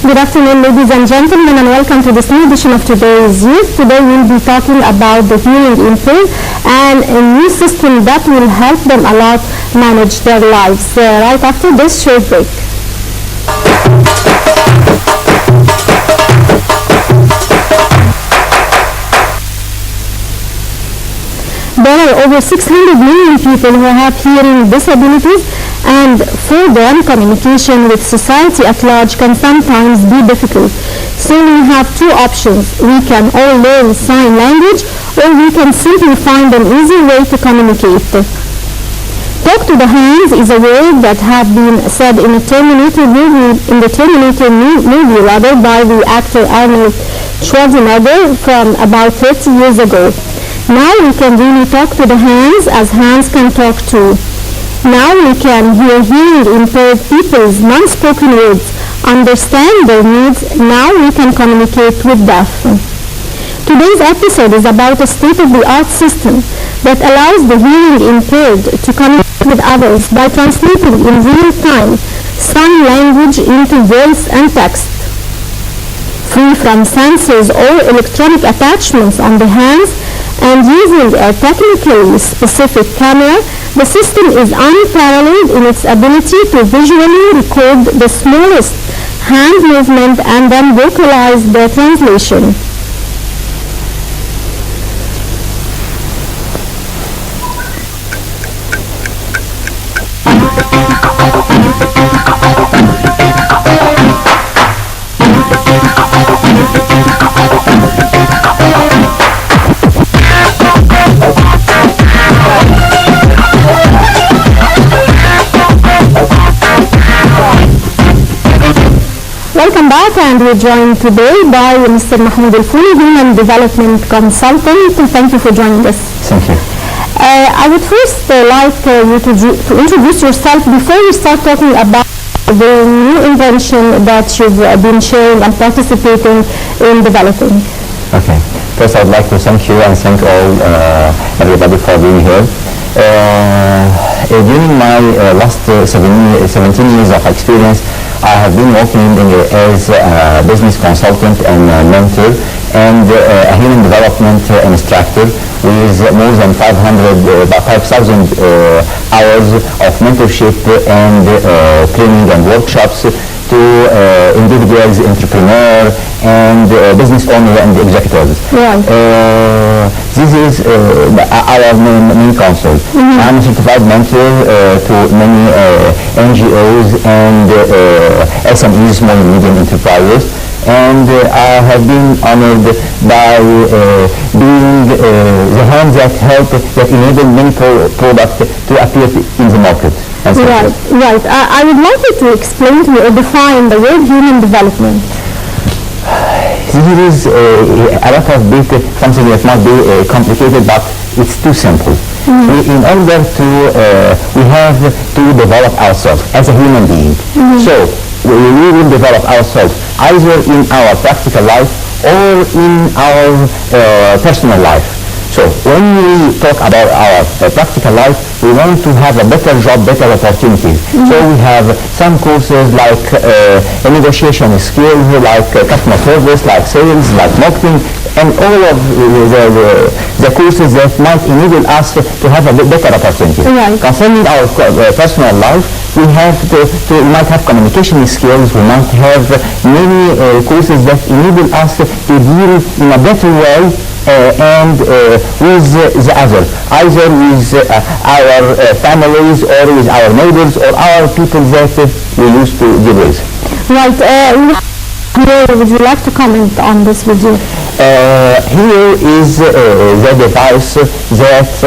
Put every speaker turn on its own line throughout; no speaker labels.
Good afternoon, ladies and gentlemen, and welcome to this new edition of Today's Youth. Today we'll be talking about the hearing impaired and a new system that will help them a lot manage their lives. Right after this short break. There are over 600 million people who have hearing disabilities, and for them, communication with society at large can sometimes be difficult. So we have two options. We can all learn sign language, or we can simply find an easy way to communicate. Talk to the hands is a word that had been said in the Terminator movie by the actor Arnold Schwarzenegger from about 30 years ago. Now we can really talk to the hands as hands can talk too. Now we can hear hearing impaired people's non-spoken words, understand their needs. Now we can communicate with deaf. Today's episode is about a state-of-the-art system that allows the hearing impaired to communicate with others by translating in real time sign language into voice and text. Free from sensors or electronic attachments on the hands, and using a technically specific camera, the system is unparalleled in its ability to visually record the smallest hand movement and then vocalize the translation. Welcome back, and we're joined today by Mr. Mohamed, Human Development Consultant. Thank you for joining us.
Thank you.
I would first like you to introduce yourself before we start talking about the new invention that you've been sharing and participating in developing.
Okay. First, I'd like to thank you and thank everybody for being here. During my last 17 years of experience, I have been working as a business consultant and mentor and a human development instructor with more than 5,000 hours of mentorship and training and workshops to individuals, entrepreneurs, and business owners and executives.
Yeah.
This is our main counsel. I'm a certified mentor to many NGOs and SMEs, small and medium enterprises, and I have been honored by being the hands that enable many products to appear in the market.
Right. I would like you to explain to me or define the word human development.
This is a lot of big, something that might be complicated, but it's too simple. In order to, we have to develop ourselves as a human being. So we will develop ourselves either in our practical life or in our personal life. So when we talk about our practical life, we want to have a better job, better opportunities. So we have some courses like negotiation skills, like customer service, like sales, like marketing, and all of the courses that might enable us to have a better opportunity.
Right.
Concerning our personal life, we might have communication skills, we might have many courses that enable us to deal in a better way and with the other, either with our families or with our neighbors or our people that we used to deal with.
Right. Would you like to comment on this video?
Here is the device that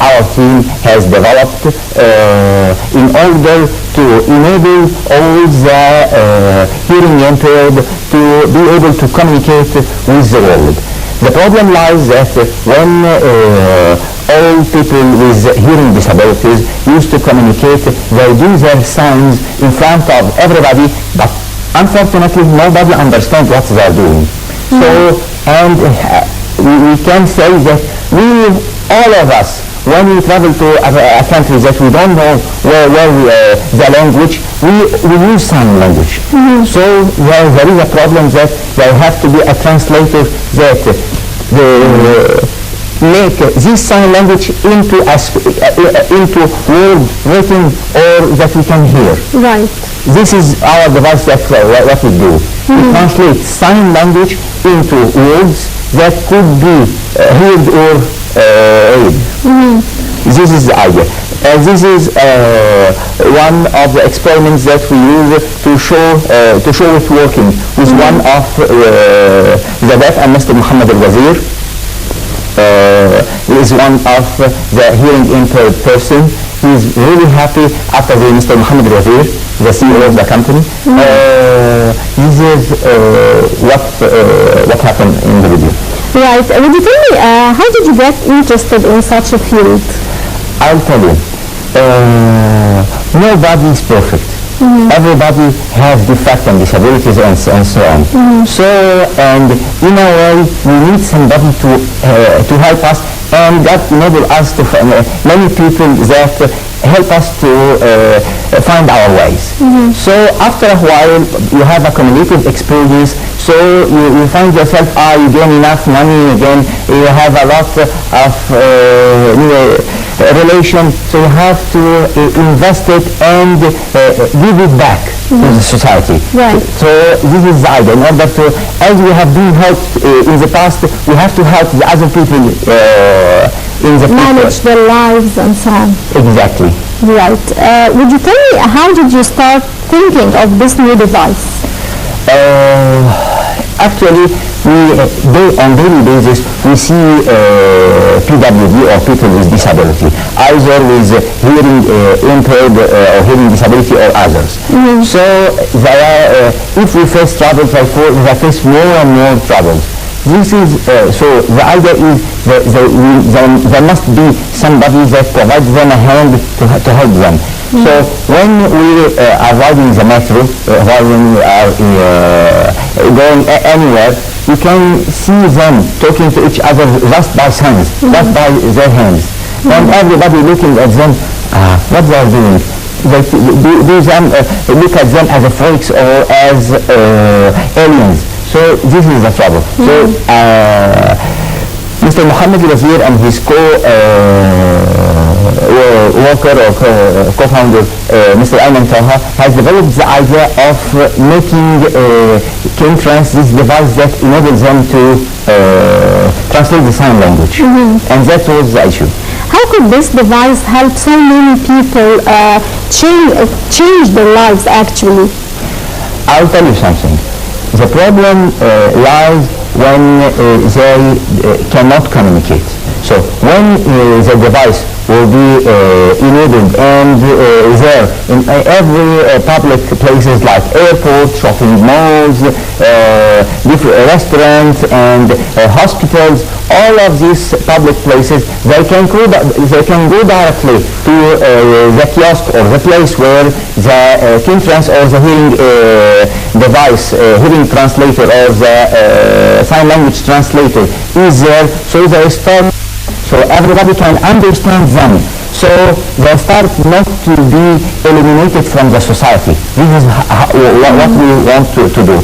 our team has developed in order to enable all the hearing impaired to be able to communicate with the world. The problem lies that when all people with hearing disabilities used to communicate, they do their signs in front of everybody, but unfortunately nobody understands what they are doing. So, and we can say that all of us when we travel to a country that we don't know the language, we use sign language. So there is a problem that there have to be a translator that make this sign language into word written or that we can hear.
Right.
This is our device that what we do. We translate sign language into words that could be heard or read. This is the idea. This is one of the experiments that we use to show it working with one of the deaf, and Mr. Mohamed al-Wazir is one of the hearing impaired person. He is really happy after Mr. Mohamed al-Wazir, the CEO of the company. This is what happened in the video.
Right. Would you tell me, how did you get interested in such a field?
I'll tell you. Nobody is perfect. Everybody has defects and disabilities and so on. So, and in a way, we need somebody to help us, and that enables us to find many people that help us to find our ways. So after a while, you have accumulated experience, so you find yourself, you gain enough money, again, you have a lot of relation, so you have to invest it and give it back to the society.
Right.
So this is the idea. In order to, as we have been helped in the past, we have to help the other people in the future.
Manage their lives and so on.
Exactly.
Right. Would you tell me, how did you start thinking of this new device?
Actually, on daily basis, we see PWD or people with disability, either with hearing impaired or hearing disability or others. So if we face troubles like they face more and more troubles. This is, so the idea is that there must be somebody that provides them a hand to help them. So when we are riding the metro, while we are going anywhere, you can see them talking to each other just by signs, just by their hands. And everybody looking at them, what they are doing. They look at them as freaks or as aliens. So this is the trouble. So Mr. Mohamed al-Wazir and his co-worker or co-founder, Mr. Ayman Taha, has developed the idea of making K-Trans this device that enables them to translate the sign language. And that was the issue.
How could this device help so many people change their lives actually?
I'll tell you something. The problem lies when they cannot communicate. So when the device will be enabled and there in every public places like airports, shopping malls, different restaurants and hospitals, all of these public places, they can go directly to the kiosk or the place where the K-Trans or the hearing device, hearing translator or the sign language translator is there, so they start, so everybody can understand them. So they start not to be eliminated from the society. This is what we want to do.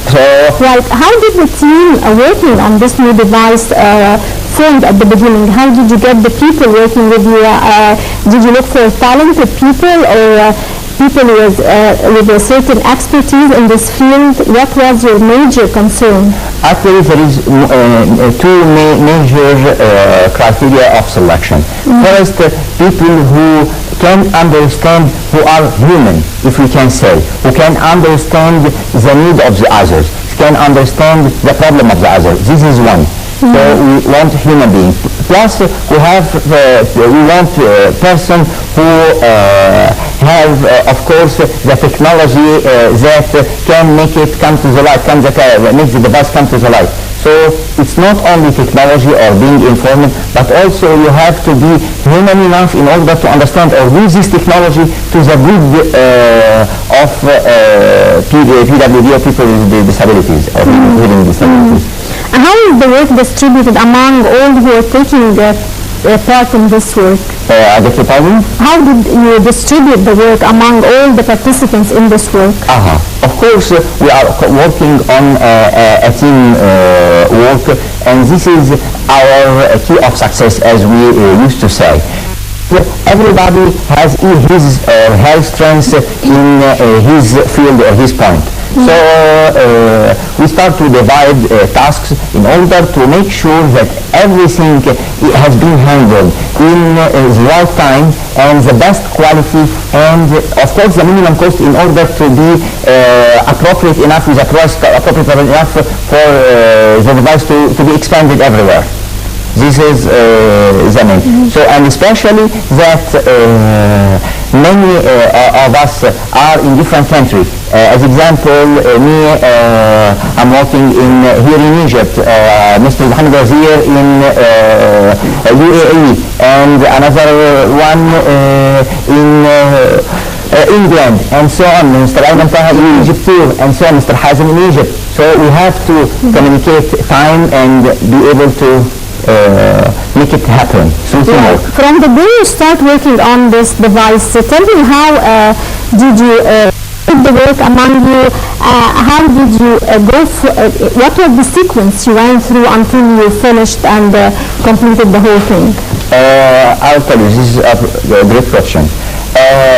So,
right. How did the team working on this new device formed at the beginning? How did you get the people working with you? Did you look for talented people or people with a certain expertise in this field? What was your major concern?
Actually, there is two major criteria of selection. First, people who can understand, who are human, if we can say, who can understand the need of the others, can understand the problem of the other. This is one. So we want human being. Plus, we want a person who have, of course, the technology that can make it come to the light, make the device come to the light. So it's not only technology or being informed, but also you have to be human enough in order to understand or use this technology to the good of PWD or people with disabilities or hearing disabilities.
And how is the work distributed among all who are taking part in this work?
I beg your pardon?
How did you distribute the work among all the participants in this work?
Of course, we are working on a team work, and this is our key of success, as we used to say. Everybody has his or her strengths in his field or his point. So we start to divide tasks in order to make sure that everything has been handled in the right time and the best quality, and of course the minimum cost in order to be appropriate enough, with a price appropriate enough for the device to be expanded everywhere. This is the main. So, and especially that many of us are in different countries. As example, me, I'm working here in Egypt. Mr. Mohamed is here in UAE, and another one in England, and so on. Mr. Ayman Taha in Egypt too, and so on. Mr. Hazem in Egypt. So we have to communicate time and be able to make it happen.
From the day you start working on this device, tell me how did you put the work among you? How did you go? What was the sequence you went through until you finished and completed the whole thing?
I'll tell you. This is a great question.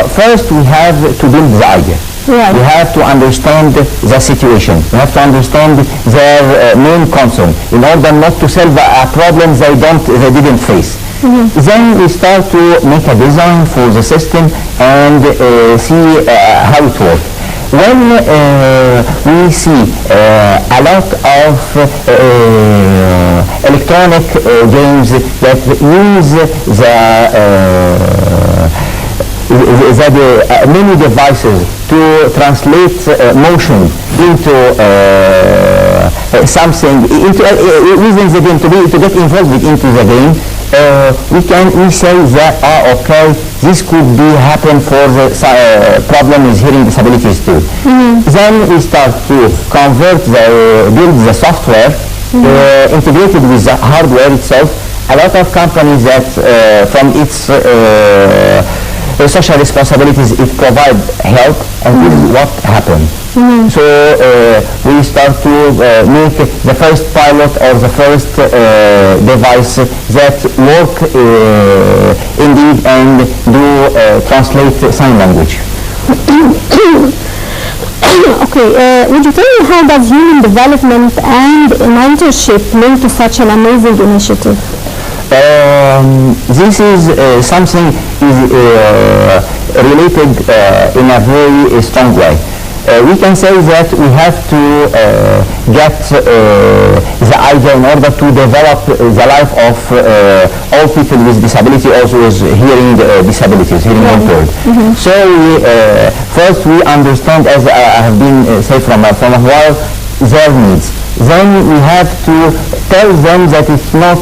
First, we have to build the idea.
Right.
We have to understand the situation. We have to understand their main concern in order not to solve a problem they didn't face. Then we start to make a design for the system and see how it works. When we see a lot of electronic games that use the many devices to translate motion into something, into within the game, to get involved into the game, we say that okay, this could be happen for the problem with hearing disabilities too. Then we start to build the software integrated with the hardware itself. A lot of companies that from its social responsibilities, it provides help, and this is what happened. So we start to make the first pilot or the first device that work indeed and do translate sign language.
Okay, would you tell me how does human development and mentorship link to such an amazing initiative?
This is something related in a very strong way. We can say that we have to get the idea in order to develop the life of all people with disability, also with hearing disabilities, hearing impaired. So first we understand, as I have been said from a while, their needs. Then we have to tell them that it's not